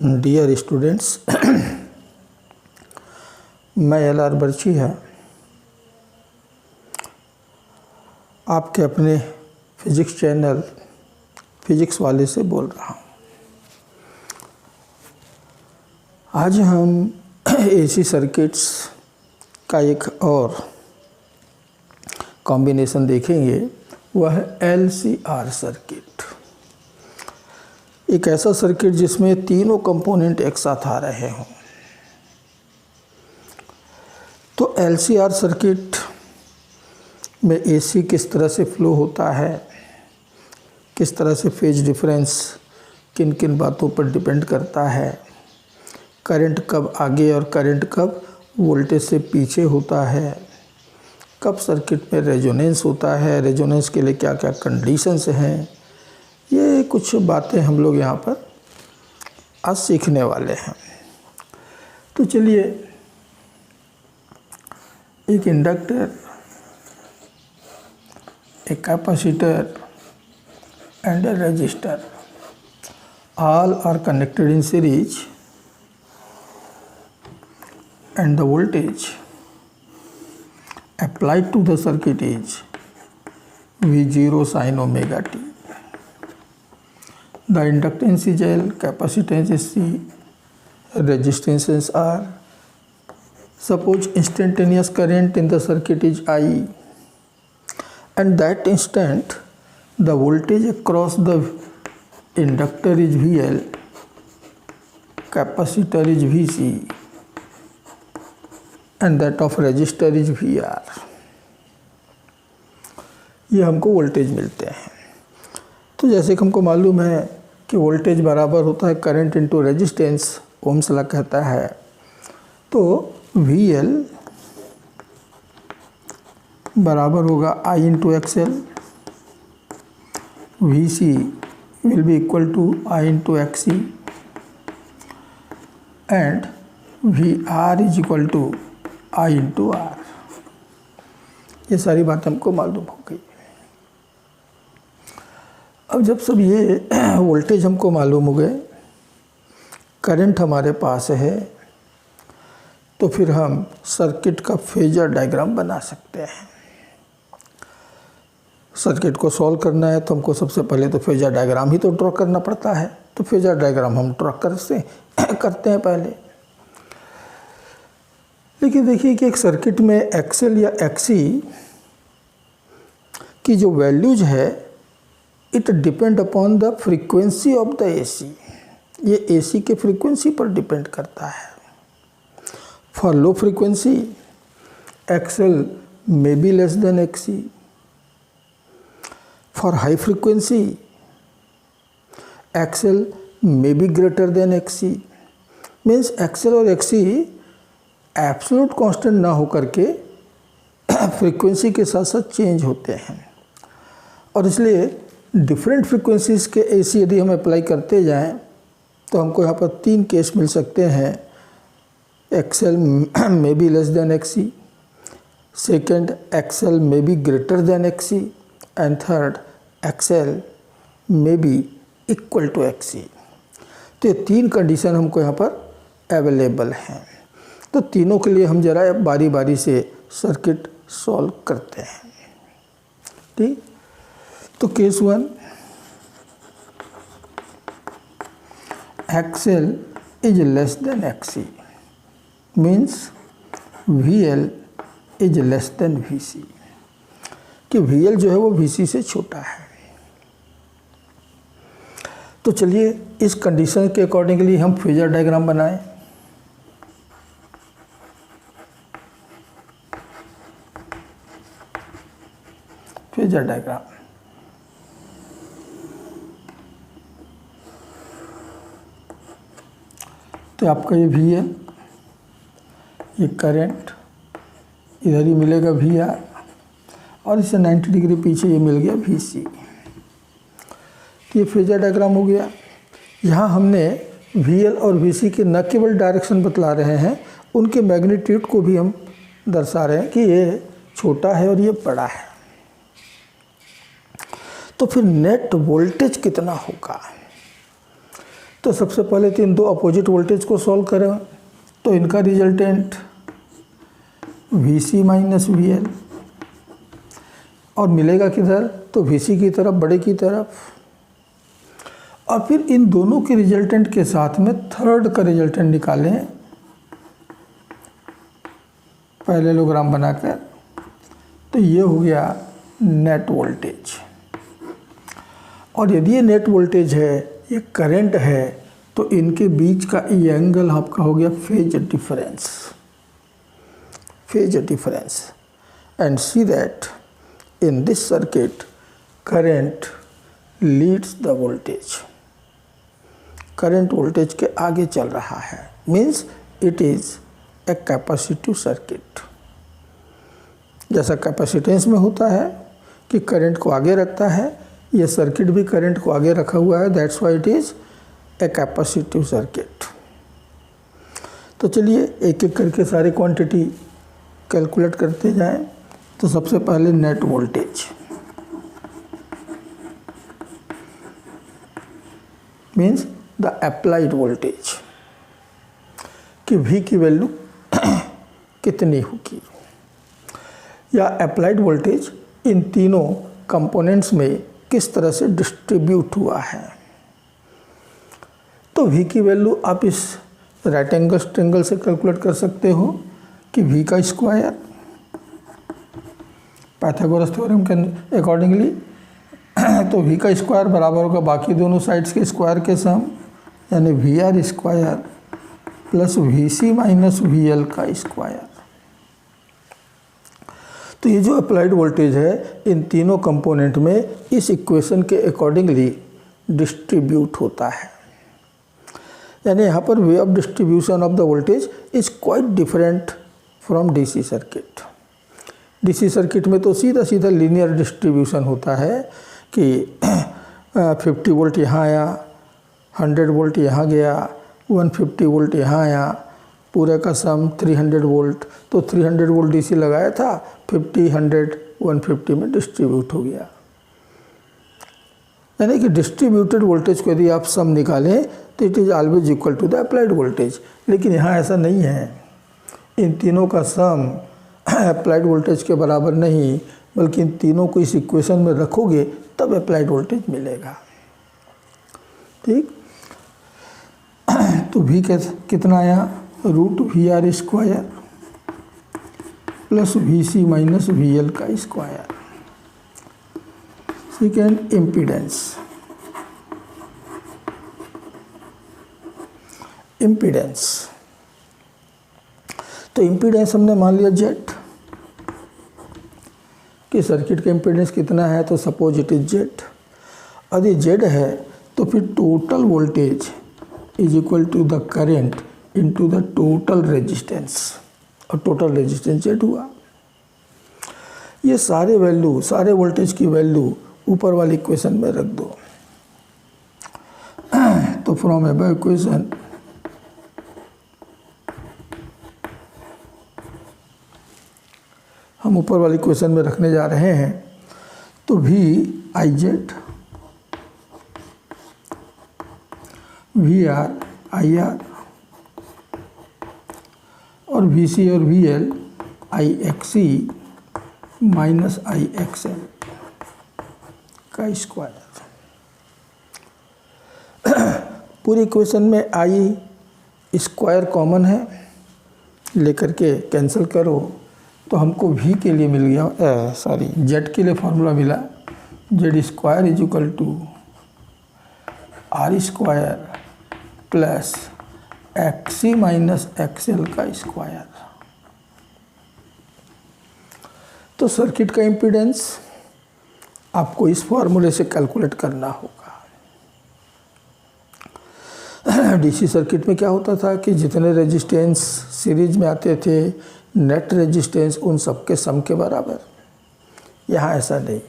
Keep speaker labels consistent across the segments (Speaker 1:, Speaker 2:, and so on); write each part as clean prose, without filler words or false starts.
Speaker 1: Dear students, मैं LR. बर्छिया आपके अपने फिजिक्स चैनल फिजिक्स वाले से बोल रहा हूँ। आज हम एसी सर्किट्स का एक और कॉम्बिनेशन देखेंगे, वह है एल.सी.आर. सर्किट। एक ऐसा सर्किट जिसमें तीनों कंपोनेंट एक साथ आ रहे हों। तो एल.सी.आर. सर्किट में एसी किस तरह से फ्लो होता है, किस तरह से फेज डिफरेंस किन किन बातों पर डिपेंड करता है, करंट कब आगे और करंट कब वोल्टेज से पीछे होता है, कब सर्किट में रेजोनेंस होता है, रेजोनेंस के लिए क्या क्या कंडीशंस हैं, ये कुछ बातें हम लोग यहाँ पर आज सीखने वाले हैं। तो चलिए, एक इंडक्टर, एक capacitor and a resistor, all are connected in series and the voltage applied to the circuit is V0 sin omega t. The inductance is L, capacitance is C, resistances are. Suppose instantaneous current in the circuit is I, and that instant the voltage across the inductor is VL, capacitor is VC, and that of resistor is VR. ये हमको voltage मिलते हैं। तो जैसे कि हमको मालूम है कि वोल्टेज बराबर होता है current into resistance, Ohm's law कहता है। तो VL बराबर होगा I into XL, VC will be equal to I into XC, and VR is equal to I into R. ये सारी बातें हमको मालूम हो गई। अब जब सब ये वोल्टेज हमको मालूम हो गए, करंट हमारे पास है, तो फिर हम सर्किट का फेजर डायग्राम बना सकते हैं। सर्किट को सॉल्व करना है तो हमको सबसे पहले तो फेजर डायग्राम ही तो ड्रॉ करना पड़ता है। तो फेजर डायग्राम हम ड्रॉ करते हैं पहले। लेकिन देखिए कि एक सर्किट में एक्सएल या एक्सी की जो वैल्यूज है, it depend upon the frequency of the AC. ये एसी के फ्रीक्वेंसी पर डिपेंड करता है। For low frequency XL may be less than XC. For high frequency, XL may be greater than XC. Means XL और XC absolute constant ना होकर के frequency के साथ साथ चेंज होते हैं। और इसलिए डिफरेंट फ्रीक्वेंसीज़ के एसी यदि हम अप्लाई करते जाएं तो हमको यहाँ पर तीन केस मिल सकते हैं। XL may be less than XC, second XL may be greater than XC, and third XL may be equal to XC। तो ये तीन कंडीशन हमको यहाँ पर अवेलेबल हैं। तो तीनों के लिए हम जरा बारी बारी से सर्किट सॉल्व करते हैं। ठीक, तो case one, XL is less than XC, means VL is less than VC, कि VL जो है वो VC से छोटा है। तो चलिए इस कंडीशन के अकॉर्डिंगली हम फेजर डायग्राम बनाएं। फेजर डायग्राम, तो आपका ये VL, ये करंट, इधर ही मिलेगा VR, और इससे 90 डिग्री पीछे ये मिल गया VC। तो ये फेजर डायग्राम हो गया। यहाँ हमने VL और VC के न केवल डायरेक्शन बतला रहे हैं, उनके मैग्नीट्यूड को भी हम दर्शा रहे हैं कि ये छोटा है और ये बड़ा है। तो फिर नेट वोल्टेज कितना होगा? तो तो सबसे पहले तो इन दो अपोजिट वोल्टेज को सॉल्व करें, तो इनका रिजल्टेंट VC माइनस VL, और मिलेगा किधर, तो VC की तरफ, बड़े की तरफ। और फिर इन दोनों के रिजल्टेंट के साथ में थर्ड का रिजल्टेंट निकालें पैरेललोग्राम बनाकर, तो ये हो गया नेट वोल्टेज। और यदि ये नेट वोल्टेज है, ये करंट है, तो इनके बीच का ये एंगल आपका हो गया phase difference, phase difference. And see that in this circuit current leads the voltage, current voltage के आगे चल रहा है, means it is A capacitive circuit. जैसा कैपेसिटेंस में होता है कि करंट को आगे रखता है, ये सर्किट भी करंट को आगे रखा हुआ है, that's why it is A capacitive circuit. तो चलिए एक एक करके सारी क्वांटिटी कैलकुलेट करते जाएं। तो सबसे पहले net voltage means the applied voltage कि V की वैल्यू कितनी होगी, या अप्लाइड वोल्टेज इन तीनों कंपोनेंट्स में किस तरह से डिस्ट्रीब्यूट हुआ है। तो V की वैल्यू आप इस राइट एंगल ट्रायंगल से कैलकुलेट कर सकते हो कि V का स्क्वायर पाइथागोरस थ्योरम के अकॉर्डिंगली, तो V का स्क्वायर बराबर होगा बाकी दोनों साइड्स के स्क्वायर के सम, यानी VR square plus VC minus VL का स्क्वायर। तो ये जो अप्लाइड वोल्टेज है इन तीनों कंपोनेंट में इस इक्वेशन के अकॉर्डिंगली डिस्ट्रीब्यूट होता है। यानी यहाँ पर way of distribution of the voltage is quite different from DC circuit. DC circuit में तो सीधा सीधा लीनियर डिस्ट्रीब्यूशन होता है कि 50 वोल्ट यहाँ आया, 100 वोल्ट यहाँ गया, 150 वोल्ट यहाँ आया, पूरे का सम 300 वोल्ट, तो 300 वोल्ट DC लगाया था, 50, 100, 150 में डिस्ट्रीब्यूट हो गया। यानी कि डिस्ट्रीब्यूटेड वोल्टेज को यदि आप सम निकालें तो it is always equal to the applied voltage. लेकिन यहाँ ऐसा नहीं है, इन तीनों का सम अप्लाइड वोल्टेज के बराबर नहीं, बल्कि इन तीनों को इस इक्वेशन में रखोगे तब अप्लाइड वोल्टेज मिलेगा। ठीक, तो V कितना आया, √VR square plus VC minus VL का स्क्वायर। सेकेंड इम्पीडेंस, इम्पीडेंस तो इम्पीडेंस हमने मान लिया Z कि सर्किट का इम्पीडेंस कितना है, तो सपोज इट इज Z। यदि Z है तो फिर total voltage is equal to the current into the total resistance, और टोटल रेजिस्टेंस Z हुआ। ये सारे वैल्यू, सारे वोल्टेज की वैल्यू ऊपर वाली इक्वेशन में रख दो। तो फ्रॉम अबव इक्वेशन हम ऊपर वाली इक्वेशन में रखने जा रहे हैं। तो VIZ, VR, IR और VC और VL IXC माइनस IXL का स्क्वायर। पूरी इक्वेशन में I स्क्वायर कॉमन है, लेकर के कैंसिल करो तो हमको V के लिए मिल गया, Z के लिए फॉर्मूला मिला, Z square is equal to R square plus XC minus XL का स्क्वायर। तो सर्किट का इम्पीडेंस आपको इस फॉर्मूले से कैलकुलेट करना होगा। DC सर्किट में क्या होता था कि जितने रेजिस्टेंस सीरीज में आते थे, नेट रेजिस्टेंस उन सब के सम के बराबर। यहाँ ऐसा नहीं,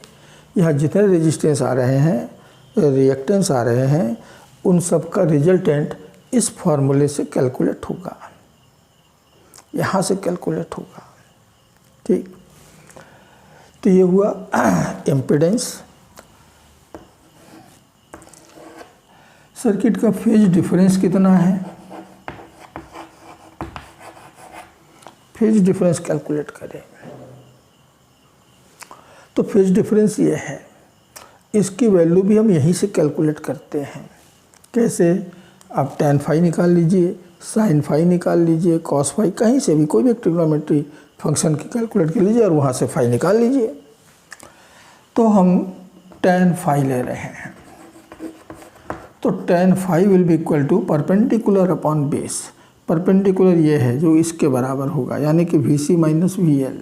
Speaker 1: यहाँ जितने रेजिस्टेंस आ रहे हैं, रिएक्टेंस आ रहे हैं, उन सब का रिजल्टेंट इस फॉर्मूले से कैलकुलेट होगा, यहाँ से कैलकुलेट होगा। ठीक, तो ये हुआ इम्पीडेंस। सर्किट का फेज डिफरेंस कितना है, फेज डिफरेंस कैलकुलेट करें। तो फेज डिफरेंस ये है, इसकी वैल्यू भी हम यहीं से कैलकुलेट करते हैं। कैसे? आप tan फाई निकाल लीजिए, sin फाई निकाल लीजिए, cos फाई, कहीं से भी कोई भी ट्रिग्नोमेट्री फंक्शन की कैलकुलेट कर लीजिए और वहाँ से फाई निकाल लीजिए। तो हम tan फाई ले रहे हैं, तो tan phi will be equal to perpendicular upon base. Perpendicular ये है जो इसके बराबर होगा, यानी कि VC minus VL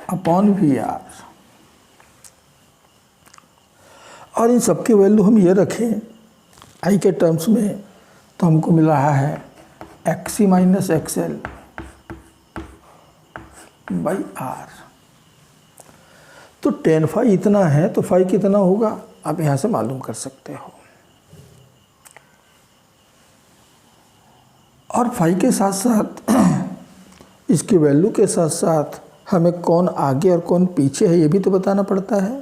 Speaker 1: upon VR। और इन सबकी वैल्यू हम ये रखें आई के टर्म्स में, तो हमको मिल रहा है XC minus XL by R। तो tan फाई इतना है तो फाई कितना होगा आप यहाँ से मालूम कर सकते हो। और फाई के साथ साथ इसकी वैल्यू के साथ साथ हमें कौन आगे और कौन पीछे है ये भी तो बताना पड़ता है।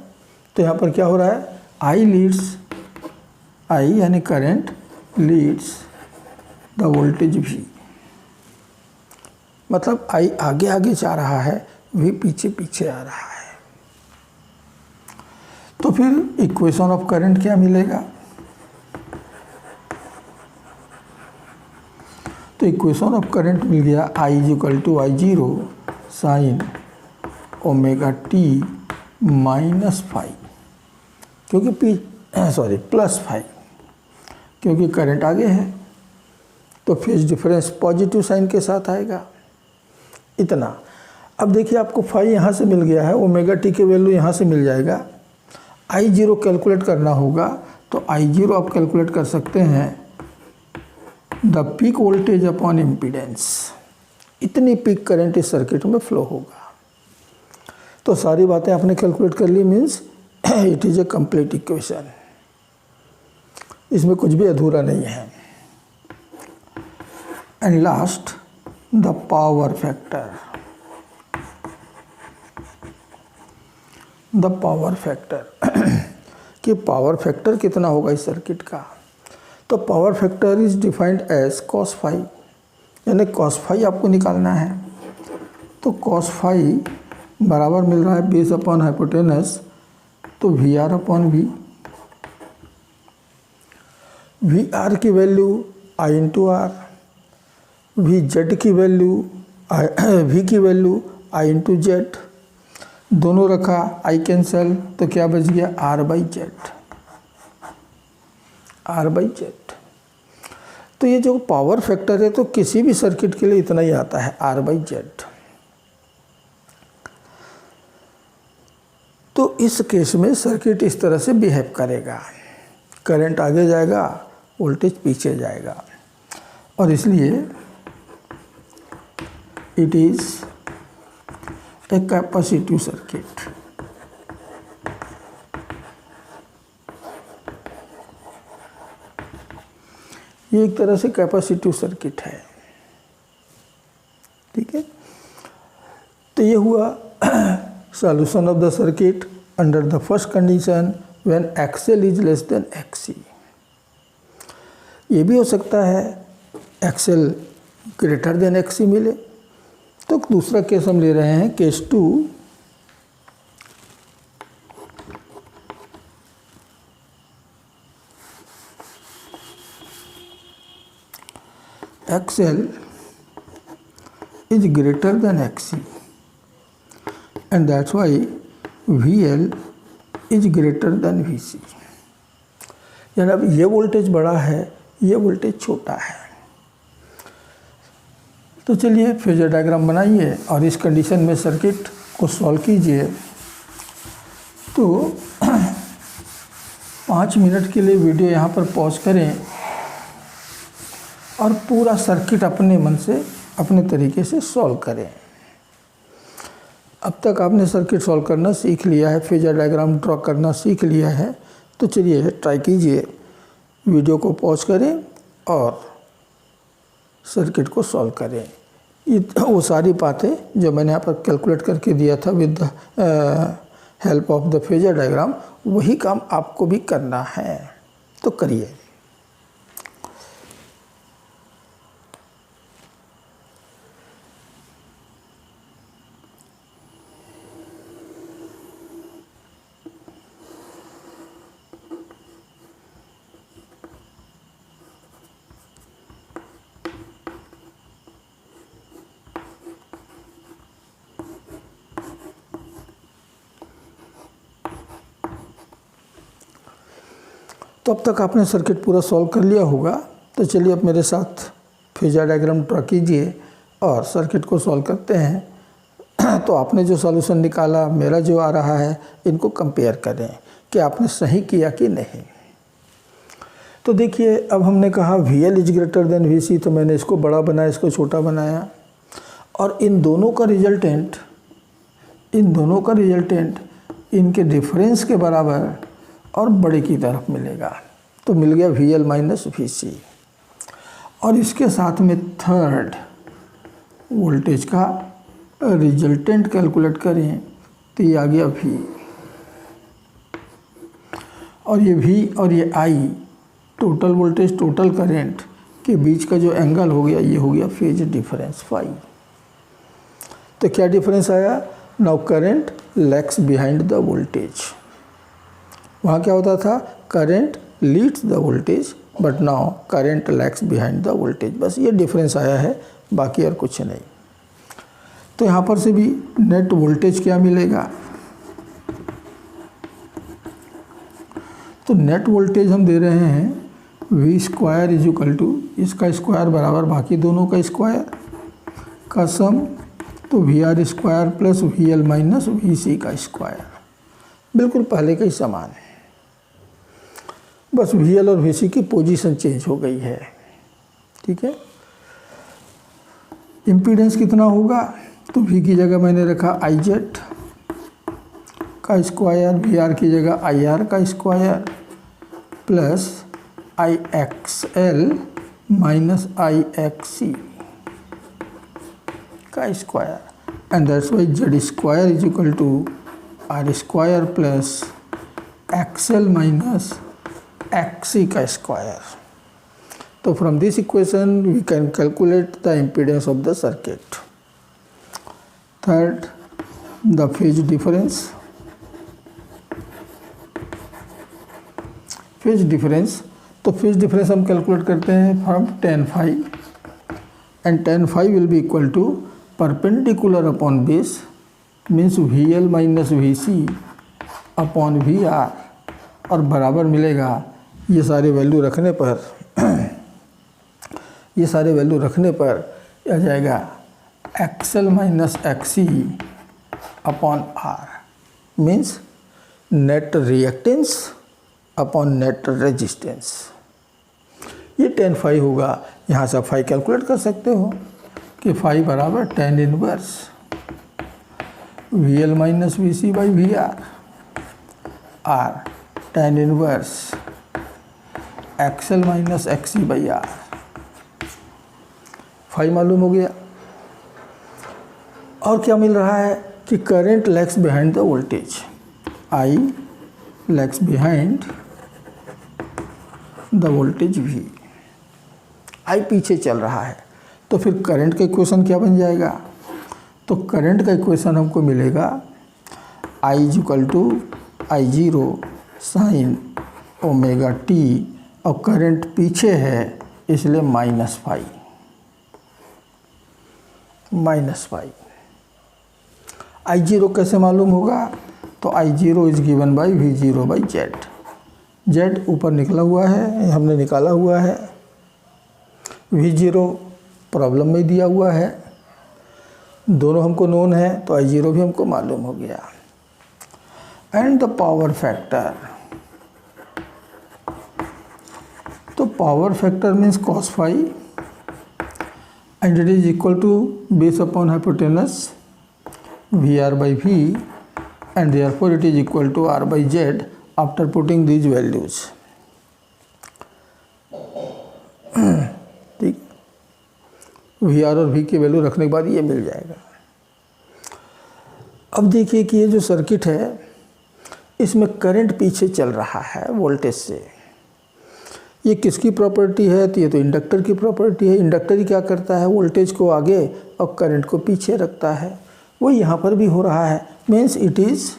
Speaker 1: तो यहाँ पर क्या हो रहा है, I लीड्स, I यानी current leads the voltage V, मतलब I आगे आगे जा रहा है, V पीछे पीछे आ रहा है। तो फिर इक्वेशन ऑफ करंट क्या मिलेगा, तो इक्वेशन ऑफ करंट मिल गया I equal to I0 sine omega t minus phi, क्योंकि प्लस फाई, क्योंकि करंट आगे है तो फेज डिफरेंस पॉजिटिव साइन के साथ आएगा। इतना। अब देखिए आपको फाई यहाँ से मिल गया है, ओमेगा टी की वैल्यू यहाँ से मिल जाएगा। I0 कैलकुलेट करना होगा, तो I0 आप कैलकुलेट कर सकते हैं the peak voltage upon impedance. इतनी पीक करंट इस सर्किट में फ्लो होगा। तो सारी बातें आपने कैलकुलेट कर ली, means it is a complete equation, इसमें कुछ भी अधूरा नहीं है। And last the power factor. The power factor कि पावर फैक्टर कितना होगा इस सर्किट का। तो power factor is defined as cos phi, यानी cos फाई आपको निकालना है। तो cos फाई बराबर मिल रहा है बेस अपॉन हाइपोटेनस, तो VR अपॉन V। VR की value I into R, VZ की वैल्यू V की वैल्यू I इंटू Z, दोनों रखा, I कैंसल, तो क्या बच गया R by Z, R by Z. तो ये जो पावर फैक्टर है तो किसी भी सर्किट के लिए इतना ही आता है, R बाई जेड। तो इस केस में सर्किट इस तरह से बिहेव करेगा, करंट आगे जाएगा, वोल्टेज पीछे जाएगा, और इसलिए it is a capacitive circuit. ये एक तरह से कैपेसिटिव सर्किट है, ठीक है। तो ये हुआ solution of the circuit under the first condition when XL is less than XC। ये भी हो सकता है XL greater than XC मिले। तो दूसरा केस हम ले रहे हैं, case 2, XL is greater than XC and that's why VL is greater than VC। यानी अब ये वोल्टेज बड़ा है, ये वोल्टेज छोटा है। तो चलिए फेजर डायग्राम बनाइए और इस कंडीशन में सर्किट को सॉल्व कीजिए। तो 5 मिनट के लिए वीडियो यहाँ पर पॉज करें और पूरा सर्किट अपने मन से अपने तरीके से सॉल्व करें। अब तक आपने सर्किट सॉल्व करना सीख लिया है, फेजर डायग्राम ड्रॉ करना सीख लिया है। तो चलिए ट्राई कीजिए, वीडियो को पॉज करें और सर्किट को सॉल्व करें। ये वो सारी बातें जो मैंने यहाँ पर कैलकुलेट करके दिया था with the help of the phasor diagram, वही काम आपको भी करना है, तो करिए। तो अब तक आपने सर्किट पूरा सॉल्व कर लिया होगा। तो चलिए अब मेरे साथ फेजर डायग्राम ड्रा कीजिए और सर्किट को सॉल्व करते हैं। तो आपने जो सॉल्यूशन निकाला, मेरा जो आ रहा है, इनको कंपेयर करें कि आपने सही किया कि नहीं। तो देखिए, अब हमने कहा VL is greater then VC, तो मैंने इसको बड़ा बनाया, इसको छोटा बनाया, और इन दोनों का रिजल्टेंट इनके डिफरेंस के बराबर और बड़े की तरफ मिलेगा। तो मिल गया VL माइनस VC। और इसके साथ में थर्ड वोल्टेज का रिजल्टेंट कैलकुलेट करें तो ये आ गया V, और ये V और ये I total voltage total current के बीच का जो एंगल हो गया, ये हो गया फेज डिफरेंस फाई। तो क्या डिफरेंस आया? Now current lags behind the voltage. वहाँ क्या होता था? Current leads the voltage, but now current lags behind the voltage. बस ये डिफरेंस आया है, बाकी और कुछ नहीं। तो यहाँ पर से भी नेट वोल्टेज क्या मिलेगा? तो नेट वोल्टेज हम दे रहे हैं V square is equal to इसका स्क्वायर बराबर बाकी दोनों का स्क्वायर का सम, तो VR square plus VL minus VC का स्क्वायर, बिल्कुल पहले का ही समान है। बस VL और VC की पोजीशन चेंज हो गई है। ठीक है। इम्पीडेंस कितना होगा? तो V की जगह मैंने रखा IZ का स्क्वायर, VR की जगह IR का square plus IXL minus IXC का square, and that's why Z square is equal to R square plus XL minus XC का स्क्वायर। तो from this equation we can calculate the impedance of the circuit. Third, the phase difference. तो phase difference हम calculate करते हैं from tan phi, and tan phi will be equal to perpendicular upon base, means VL minus VC upon VR, और बराबर मिलेगा ये सारे value रखने पर आ जाएगा XL minus XC upon R, means net reactance upon net resistance. ये tan phi होगा। यहाँ से आप phi कैलकुलेट कर सकते हो कि phi बराबर tan inverse VL minus VC by VR, R tan inverse XL minus XC by R। phi मालूम हो गया। और क्या मिल रहा है कि current lags behind the voltage, I lags behind the voltage V, I पीछे चल रहा है। तो फिर करंट का इक्वेशन क्या बन जाएगा? तो करंट का इक्वेशन हमको मिलेगा I is equal to I0 sine omega t, और करंट पीछे है इसलिए माइनस फाई। I0 कैसे मालूम होगा? तो I0 is given by V0 by Z ऊपर निकला हुआ है, हमने निकाला हुआ है। V0 प्रॉब्लम में दिया हुआ है, दोनों हमको नोन है, तो I0 भी हमको मालूम हो गया। एंड द पावर फैक्टर, तो power factor means cos phi, and it is equal to base upon hypotenuse VR by V, and therefore it is equal to R by Z after putting these values। ठीक, VR और V की value रखने के बाद ये मिल जाएगा। अब देखिए कि ये जो सर्किट है, इसमें करंट पीछे चल रहा है वोल्टेज से। ये किसकी प्रॉपर्टी है? तो ये तो इंडक्टर की प्रॉपर्टी है। इंडक्टर ही क्या करता है? वोल्टेज को आगे और करंट को पीछे रखता है। वो यहाँ पर भी हो रहा है। Means it is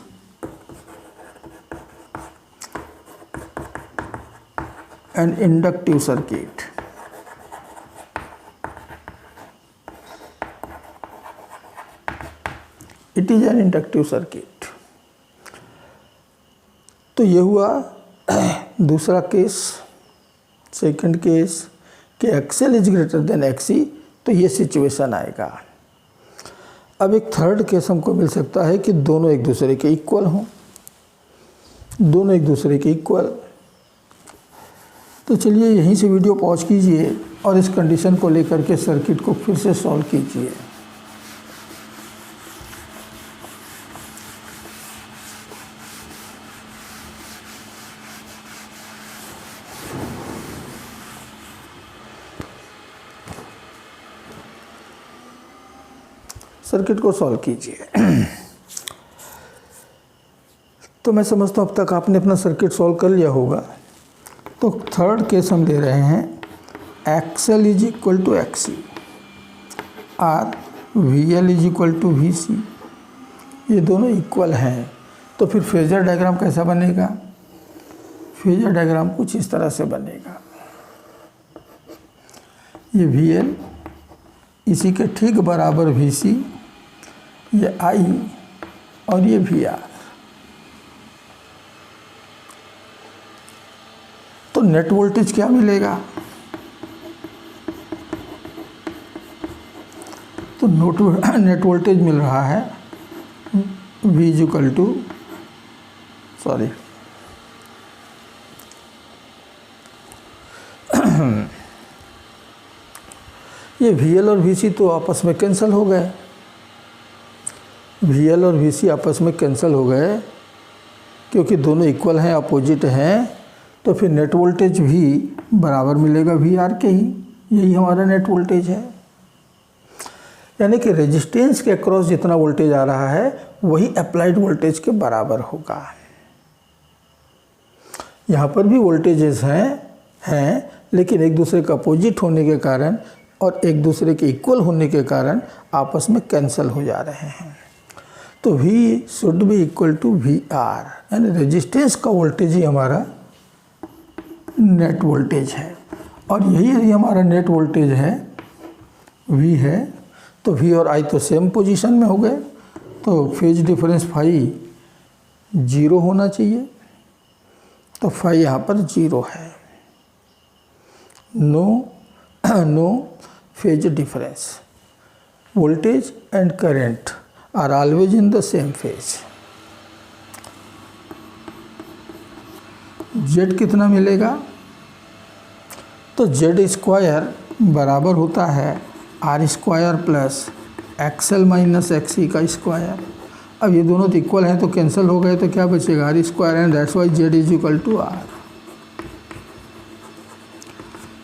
Speaker 1: an inductive circuit. It is an inductive circuit. तो ये हुआ दूसरा केस। सेकंड केस कि XL is greater than XC, तो ये सिचुएशन आएगा। अब एक थर्ड केस हमको मिल सकता है कि दोनों एक दूसरे के इक्वल हों, दोनों एक दूसरे के इक्वल। तो चलिए यहीं से वीडियो पॉज कीजिए और इस कंडीशन को लेकर के सर्किट को फिर से सॉल्व कीजिए। सर्किट को सॉल्व कीजिए। तो मैं समझता हूँ अब तक आपने अपना सर्किट सॉल्व कर लिया होगा। तो थर्ड केस हम ले रहे हैं, XL is equal to XC और V L is equal to V C. ये दोनों इक्वल हैं। तो फिर फेजर डायग्राम कैसा बनेगा? फेजर डायग्राम कुछ इस तरह से बनेगा। ये वी एल, इसी के ठीक बराबर वी सी, ये आई और ये वी आर। तो नेट वोल्टेज क्या मिलेगा? तो नेट वोल्टेज मिल रहा है V is equal to, sorry, ये VL और VC तो आपस में कैंसिल हो गए। VL और VC आपस में कैंसिल हो गए क्योंकि दोनों इक्वल हैं, अपोजिट हैं। तो फिर नेट वोल्टेज भी बराबर मिलेगा VR के ही। यही हमारा नेट वोल्टेज है। यानी कि रेजिस्टेंस के अक्रॉस जितना वोल्टेज आ रहा है वही अप्लाइड वोल्टेज के बराबर होगा। यहाँ पर भी वोल्टेजेस हैं लेकिन एक दूसरे का अपोजिट होने के कारण और एक दूसरे के इक्वल होने के कारण आपस में कैंसिल हो जा रहे हैं। तो V should be equal to VR, यानी रेजिस्टेंस का वोल्टेज ही हमारा नेट वोल्टेज है। और यही यदि हमारा नेट वोल्टेज है, V है, तो V और I तो सेम पोजीशन में हो गए। तो फेज डिफरेंस फाई 0 होना चाहिए। तो फाई यहाँ पर 0 है। No phase difference. Voltage and current are always in the same phase. Z कितना मिलेगा? तो Z स्क्वायर बराबर होता है R square plus XL minus XC का स्क्वायर। अब ये दोनों तो इक्वल हैं तो कैंसिल हो गए, तो क्या बचेगा? R square, and that's why Z is equal to R।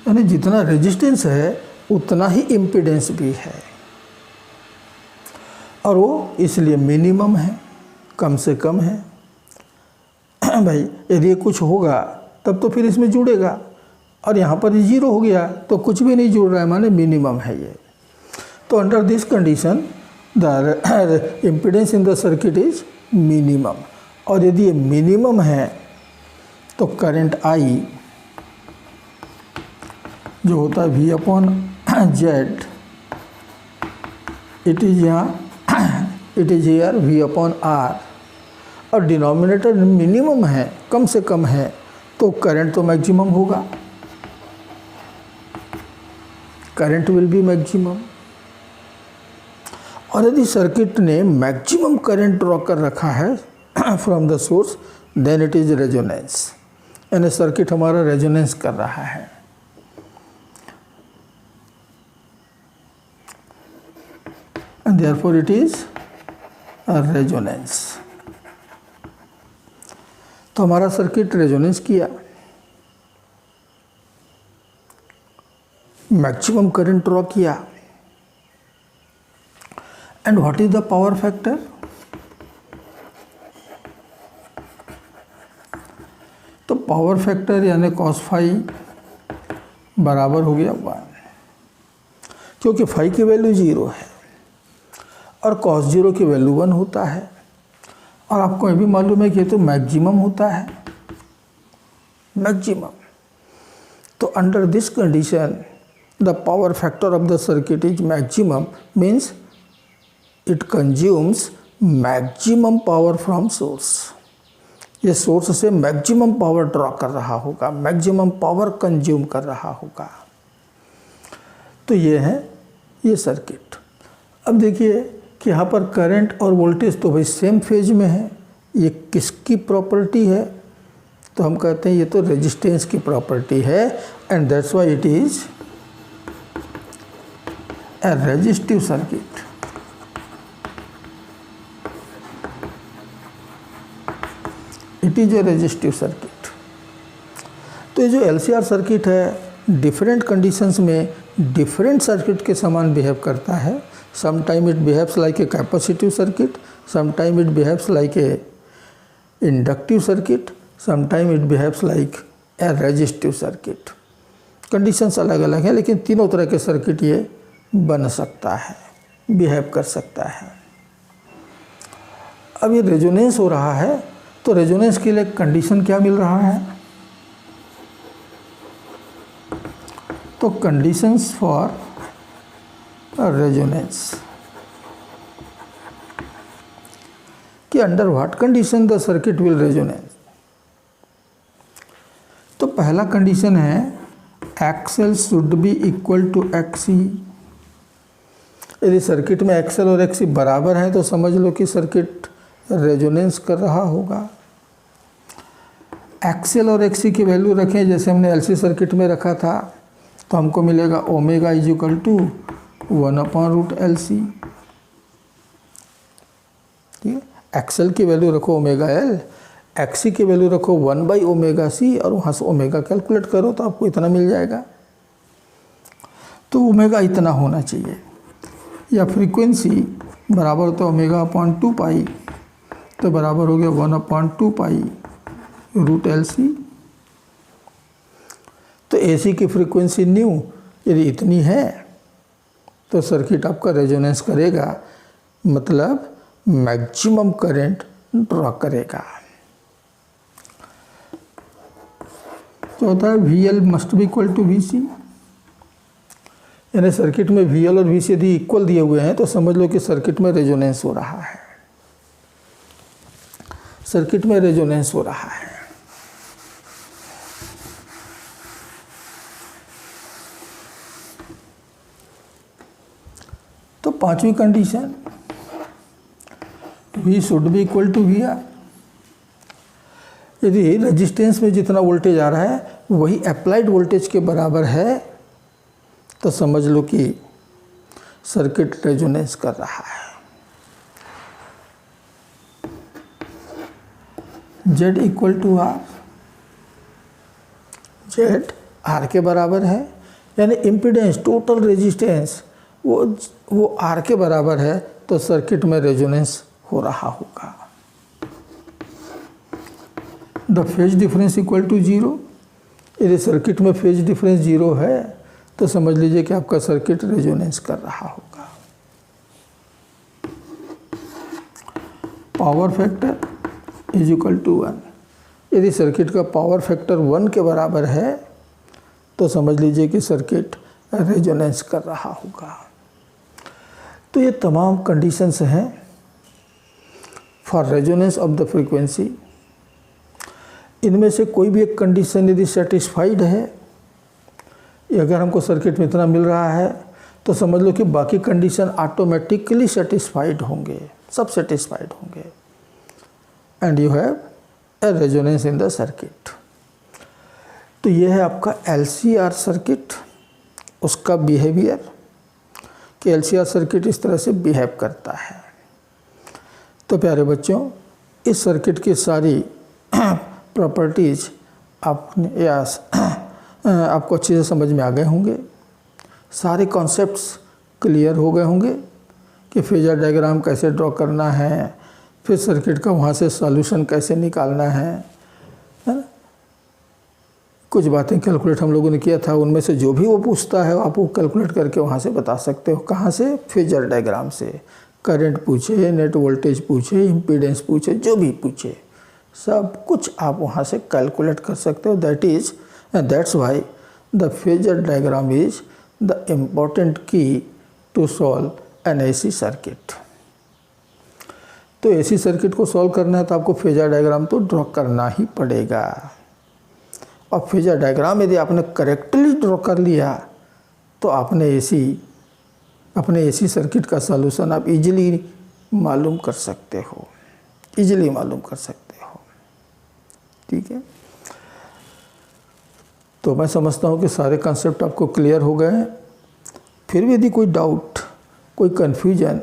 Speaker 1: यानी जितना रेजिस्टेंस है उतना ही इम्पीडेंस भी है, और वो इसलिए मिनिमम है, कम से कम है। भाई यदि ये कुछ होगा तब तो फिर इसमें जुड़ेगा, और यहाँ पर 0 हो गया तो कुछ भी नहीं जुड़ रहा है, माने मिनिमम है ये। तो under this condition the impedance in the circuit is minimum. और यदि ये मिनिमम है तो करंट I जो होता है V upon Z, it is here V upon R, और डिनोमिनेटर मिनिमम है, कम से कम है, तो करंट तो मैक्सिमम होगा। Current will be maximum. और यदि सर्किट ने मैक्सिमम करंट ड्रॉ कर रखा है from the source, then it is resonance, यानी सर्किट हमारा रेजोनेंस कर रहा है। and therefore it is a resonance। तो हमारा सर्किट रेजोनेंस किया, मैक्सिमम करंट ड्रॉ किया, and what is the power factor? तो पावर फैक्टर यानी cos फाई बराबर हो गया 1, क्योंकि फाई की वैल्यू 0 है और cos 0 की वैल्यू 1 होता है। और आपको ये भी मालूम है कि ये तो मैक्सिमम होता है, मैक्सिमम। तो under this condition the power factor of the circuit is maximum, means it consumes maximum power from source. ये सोर्स से मैक्सिमम पावर ड्रॉ कर रहा होगा, मैक्सिमम पावर कंज्यूम कर रहा होगा। तो ये है ये सर्किट। अब देखिए कि यहाँ पर करंट और वोल्टेज तो भाई सेम फेज में है। ये किसकी प्रॉपर्टी है? तो हम कहते हैं ये तो रेजिस्टेंस की प्रॉपर्टी है, and that's why it is a resistive circuit. It is a resistive circuit. तो ये जो LCR सर्किट है डिफरेंट कंडीशंस में डिफरेंट सर्किट के समान बिहेव करता है। Sometime it behaves like a capacitive circuit, sometime it behaves like a inductive circuit, sometime it behaves like a resistive circuit. Conditions अलग अलग हैं, लेकिन तीनों तरह के सर्किट ये बन सकता है, बिहेव कर सकता है। अब ये रेजोनेंस हो रहा है, तो रेजोनेंस के लिए कंडीशन क्या मिल रहा है? तो कंडीशंस फॉर रेजोनेंस कि under what condition the circuit will resonance. तो पहला कंडीशन है XL should be equal to XC. यदि सर्किट में एक्सएल और एक्सी बराबर हैं तो समझ लो कि सर्किट रेजोनेंस कर रहा होगा। एक्सएल और एक्सी की वैल्यू रखें जैसे हमने एलसी सर्किट में रखा था, तो हमको मिलेगा omega is equal to 1/√LC। ठीक है, एक्सएल की वैल्यू रखो ओमेगा एल, एक्सी की वैल्यू रखो 1/ωc और वहाँ से ओमेगा कैलकुलेट करो तो आपको इतना मिल जाएगा। तो ओमेगा इतना होना चाहिए, या फ्रीक्वेंसी बराबर तो ω/2π, तो बराबर हो गया 1/2π√LC। तो AC की फ्रीक्वेंसी न्यू यदि इतनी है तो सर्किट आपका रेजोनेंस करेगा, मतलब मैक्सिमम करंट ड्रॉ करेगा। तो होता है VL must be equal to VC, यानी सर्किट में VL और VC यदि इक्वल दिए हुए हैं तो समझ लो कि सर्किट में रेजोनेंस हो रहा है, सर्किट में रेजोनेंस हो रहा है। तो पांचवी condition V should be equal to VR। यदि रेजिस्टेंस में जितना वोल्टेज आ रहा है वही अप्लाइड वोल्टेज के बराबर है तो समझ लो कि सर्किट रेजोनेंस कर रहा है। Z equal to R, Z R के बराबर है, यानी इम्पीडेंस टोटल रेजिस्टेंस वो R के बराबर है तो सर्किट में रेजोनेंस हो रहा होगा। The phase difference equal to 0, यदि सर्किट में फेज डिफरेंस 0 है तो समझ लीजिए कि आपका सर्किट रेजोनेंस कर रहा होगा। Power factor is equal to 1, यदि सर्किट का पावर फैक्टर 1 के बराबर है तो समझ लीजिए कि सर्किट रेजोनेंस कर रहा होगा। तो ये तमाम कंडीशंस हैं for resonance of the frequency. इनमें से कोई भी एक कंडीशन यदि सेटिस्फाइड है, अगर हमको सर्किट में इतना मिल रहा है तो समझ लो कि बाकी कंडीशन ऑटोमेटिकली सेटिस्फाइड होंगे, सब सेटिस्फाइड होंगे, and you have a resonance in the circuit. तो ये है आपका LCR सर्किट, उसका बिहेवियर कि LCR सर्किट इस तरह से बिहेव करता है। तो प्यारे बच्चों, इस सर्किट की सारी प्रॉपर्टीज़ आपने आपको अच्छे से समझ में आ गए होंगे, सारे कॉन्सेप्ट्स क्लियर हो गए होंगे कि फेजर डायग्राम कैसे ड्रॉ करना है, फिर सर्किट का वहाँ से सॉल्यूशन कैसे निकालना है ना। कुछ बातें कैलकुलेट हम लोगों ने किया था, उनमें से जो भी वो पूछता है आप वो कैलकुलेट करके वहाँ से बता सकते हो। कहाँ से? फेजर डायग्राम से। करंट पूछे, नेट वोल्टेज पूछे, इम्पीडेंस पूछे, जो भी पूछे सब कुछ आप वहाँ से कैलकुलेट कर सकते हो। That's why the phasor diagram is the important key to solve an AC circuit. तो एसी सर्किट को सॉल्व करना है तो आपको फेजर डायग्राम तो ड्रॉ करना ही पड़ेगा। और फेजर डायग्राम यदि आपने करेक्टली ड्रॉ कर लिया तो अपने एसी सर्किट का सॉल्यूशन आप इजीली मालूम कर सकते हो, ठीक है। तो मैं समझता हूँ कि सारे कॉन्सेप्ट आपको क्लियर हो गए हैं। फिर भी यदि कोई डाउट, कोई कन्फ्यूजन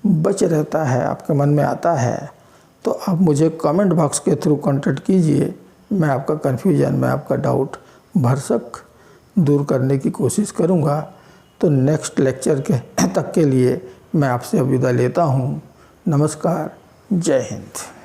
Speaker 1: बच रहता है, आपके मन में आता है, तो आप मुझे कमेंट बॉक्स के थ्रू कांटेक्ट कीजिए। मैं आपका कन्फ्यूजन, मैं आपका डाउट भरसक दूर करने की कोशिश करूँगा। तो नेक्स्ट लेक्चर तक के लिए मैं आपसे विदा लेता हूँ। नमस्कार, जय हिंद।